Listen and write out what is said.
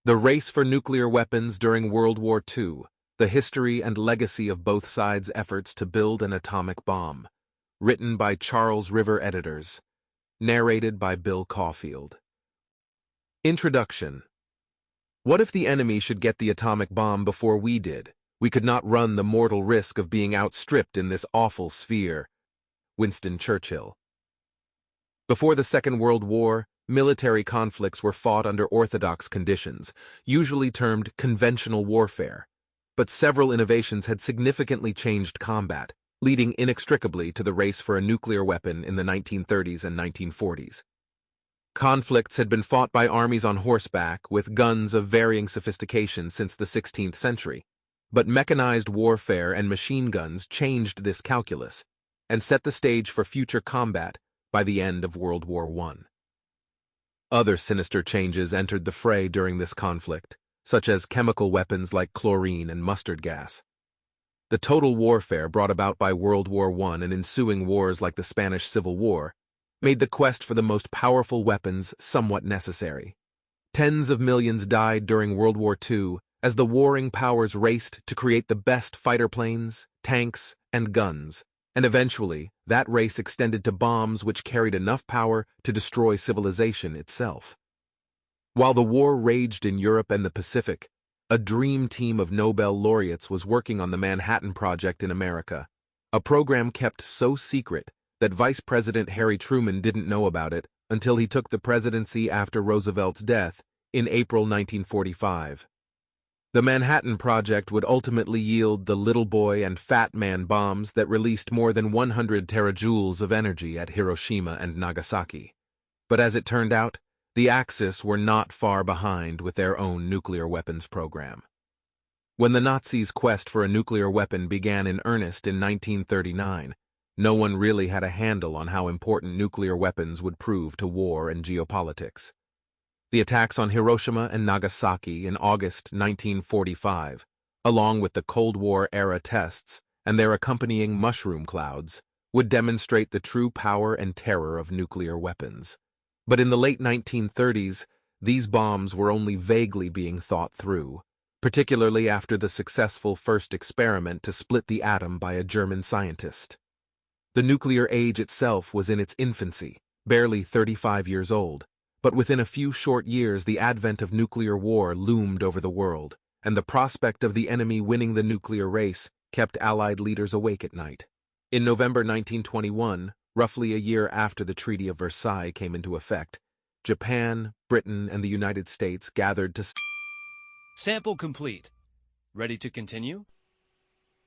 The Race for Nuclear Weapons During World War II, The History and Legacy of Both Sides' Efforts to Build an Atomic Bomb. Written by Charles River Editors. Narrated by Bill Caufield. Introduction. What if the enemy should get the atomic bomb before we did? We could not run the mortal risk of being outstripped in this awful sphere. Winston Churchill. Before the Second World War, military conflicts were fought under orthodox conditions, usually termed conventional warfare. But several innovations had significantly changed combat, leading inextricably to the race for a nuclear weapon in the 1930s and 1940s. Conflicts had been fought by armies on horseback with guns of varying sophistication since the 16th century, but mechanized warfare and machine guns changed this calculus and set the stage for future combat by the end of World War I. Other sinister changes entered the fray during this conflict, such as chemical weapons like chlorine and mustard gas. The total warfare brought about by World War I and ensuing wars like the Spanish Civil War made the quest for the most powerful weapons somewhat necessary. Tens of millions died during World War II as the warring powers raced to create the best fighter planes, tanks, and guns, and eventually that race extended to bombs which carried enough power to destroy civilization itself. While the war raged in Europe and the Pacific, a dream team of Nobel laureates was working on the Manhattan Project in America, a program kept so secret that Vice President Harry Truman didn't know about it until he took the presidency after Roosevelt's death in April 1945. The Manhattan Project would ultimately yield the Little Boy and Fat Man bombs that released more than 100 terajoules of energy at Hiroshima and Nagasaki. But as it turned out, the Axis were not far behind with their own nuclear weapons program. When the Nazis' quest for a nuclear weapon began in earnest in 1939, no one really had a handle on how important nuclear weapons would prove to war and geopolitics. The attacks on Hiroshima and Nagasaki in August 1945, along with the Cold War-era tests and their accompanying mushroom clouds, would demonstrate the true power and terror of nuclear weapons. But in the late 1930s, these bombs were only vaguely being thought through, particularly after the successful first experiment to split the atom by a German scientist. The nuclear age itself was in its infancy, barely 35 years old, but within a few short years the advent of nuclear war loomed over the world, and the prospect of the enemy winning the nuclear race kept Allied leaders awake at night. In November 1921, roughly a year after the Treaty of Versailles came into effect, Japan, Britain, and the United States gathered to Sample complete. Ready to continue?